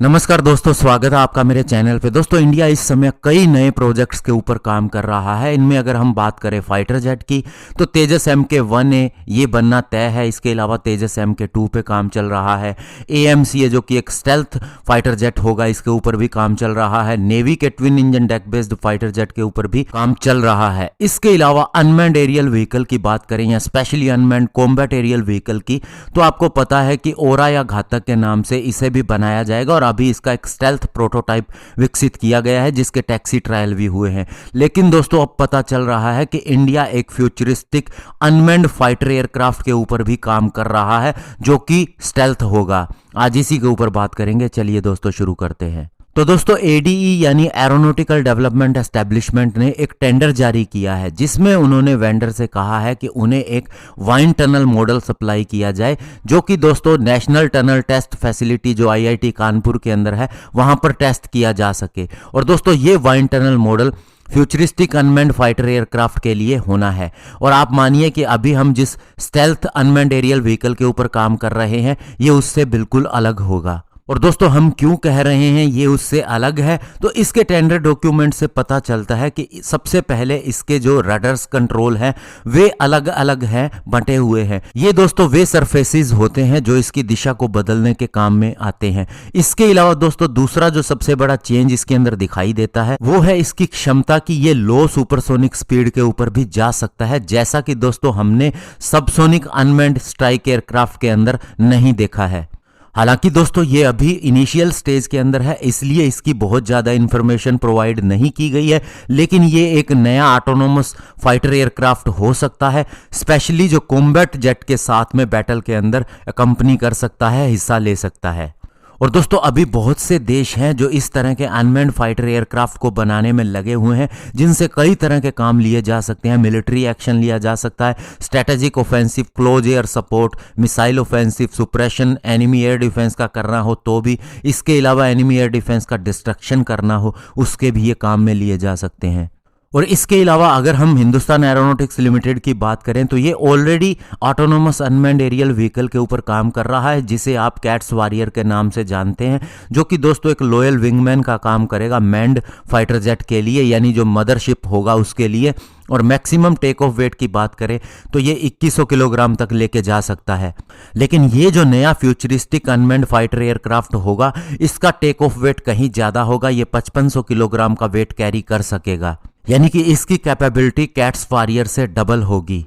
नमस्कार दोस्तों, स्वागत है आपका मेरे चैनल पे। दोस्तों, इंडिया इस समय कई नए प्रोजेक्ट्स के ऊपर काम कर रहा है। इनमें अगर हम बात करें फाइटर जेट की तो तेजस MK1A ये बनना तय है। इसके अलावा तेजस MK2 पे काम चल रहा है। AMCA जो कि एक स्टेल्थ फाइटर जेट होगा, इसके ऊपर भी काम चल रहा है। नेवी के twin engine deck based fighter jet के ऊपर भी काम चल रहा है। इसके अलावा अनमैन्ड एरियल व्हीकल की बात करें या specially unmanned combat aerial vehicle की, तो आपको पता है कि ओरा या घातक के नाम से इसे भी बनाया जाएगा और अभी इसका एक स्टेल्थ प्रोटोटाइप विकसित किया गया है जिसके टैक्सी ट्रायल भी हुए हैं। लेकिन दोस्तों, अब पता चल रहा है कि इंडिया एक फ्यूचरिस्टिक अनमैन्ड फाइटर एयरक्राफ्ट के ऊपर भी काम कर रहा है जो कि स्टेल्थ होगा। आज इसी के ऊपर बात करेंगे। चलिए दोस्तों, शुरू करते हैं। तो दोस्तों, ADE यानी एरोनॉटिकल डेवलपमेंट एस्टेब्लिशमेंट ने एक टेंडर जारी किया है जिसमें उन्होंने वेंडर से कहा है कि उन्हें एक वाइन टनल मॉडल सप्लाई किया जाए, जो कि दोस्तों नेशनल टनल टेस्ट फैसिलिटी जो IIT कानपुर के अंदर है वहां पर टेस्ट किया जा सके। और दोस्तों, ये wine tunnel model futuristic unmanned fighter aircraft के लिए होना है। और आप मानिए कि अभी हम जिस स्टेल्थ अनमैन्ड एरियल व्हीकल के ऊपर काम कर रहे हैं ये उससे बिल्कुल अलग होगा। और दोस्तों, हम क्यों कह रहे हैं ये उससे अलग है, तो इसके टेंडर डॉक्यूमेंट से पता चलता है कि सबसे पहले इसके जो रडर्स कंट्रोल हैं वे अलग अलग हैं, बंटे हुए हैं। ये दोस्तों वे सरफेसेस होते हैं जो इसकी दिशा को बदलने के काम में आते हैं। इसके अलावा दोस्तों, दूसरा जो सबसे बड़ा चेंज इसके अंदर दिखाई देता है वो है इसकी क्षमता कि ये लो सुपरसोनिक स्पीड के ऊपर भी जा सकता है, जैसा कि दोस्तों हमने सबसोनिक अनमैन्ड स्ट्राइक एयरक्राफ्ट के अंदर नहीं देखा है। हालांकि दोस्तों, ये अभी इनिशियल स्टेज के अंदर है, इसलिए इसकी बहुत ज़्यादा इंफॉर्मेशन प्रोवाइड नहीं की गई है। लेकिन ये एक नया ऑटोनोमस फाइटर एयरक्राफ्ट हो सकता है, स्पेशली जो कॉम्बैट जेट के साथ में बैटल के अंदर कंपनी कर सकता है, हिस्सा ले सकता है। और दोस्तों, अभी बहुत से देश हैं जो इस तरह के अनमैन्ड फाइटर एयरक्राफ्ट को बनाने में लगे हुए हैं, जिनसे कई तरह के काम लिए जा सकते हैं। मिलिट्री एक्शन लिया जा सकता है, strategic offensive, close air support, missile offensive, suppression, enemy air defence का करना हो तो भी, इसके अलावा एनिमी एयर डिफेंस का डिस्ट्रक्शन करना हो उसके भी ये काम में लिए जा सकते हैं। और इसके अलावा अगर हम हिंदुस्तान एरोनॉटिक्स लिमिटेड की बात करें तो ये already autonomous unmanned aerial vehicle के ऊपर काम कर रहा है, जिसे आप कैट्स वॉरियर के नाम से जानते हैं, जो कि दोस्तों एक लॉयल विंगमैन का काम करेगा मैन्ड फाइटर जेट के लिए, यानी जो मदरशिप होगा उसके लिए। और मैक्सिमम टेक ऑफ वेट की बात करें तो ये 2100 किलोग्राम तक लेके जा सकता है। लेकिन ये जो नया फ्यूचरिस्टिक अनमैन्ड फाइटर एयरक्राफ्ट होगा इसका टेक ऑफ वेट कहीं ज़्यादा होगा, ये 5500 किलोग्राम का वेट कैरी कर सकेगा, यानी कि इसकी कैपेबिलिटी कैट्स वॉरियर से डबल होगी।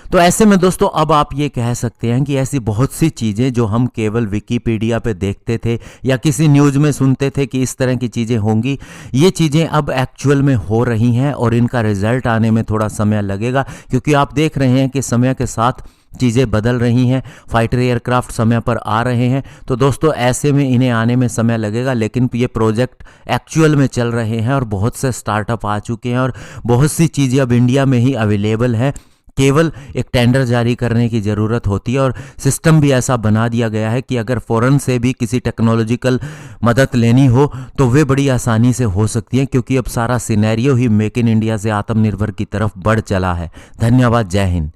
तो ऐसे में दोस्तों, अब आप ये कह सकते हैं कि ऐसी बहुत सी चीज़ें जो हम केवल विकीपीडिया पे देखते थे या किसी न्यूज़ में सुनते थे कि इस तरह की चीज़ें होंगी, ये चीज़ें अब एक्चुअल में हो रही हैं और इनका रिजल्ट आने में थोड़ा समय लगेगा, क्योंकि आप देख रहे हैं कि समय के साथ चीज़ें बदल रही हैं, फाइटर एयरक्राफ्ट समय पर आ रहे हैं। तो दोस्तों, ऐसे में इन्हें आने में समय लगेगा, लेकिन ये प्रोजेक्ट एक्चुअल में चल रहे हैं और बहुत से स्टार्टअप आ चुके हैं और बहुत सी चीज़ें अब इंडिया में ही अवेलेबल हैं। केवल एक टेंडर जारी करने की ज़रूरत होती है और सिस्टम भी ऐसा बना दिया गया है कि अगर फॉरेन से भी किसी टेक्नोलॉजिकल मदद लेनी हो तो वे बड़ी आसानी से हो सकती है, क्योंकि अब सारा scenario he make in India से आत्मनिर्भर की तरफ बढ़ चला है। धन्यवाद। जय हिंद।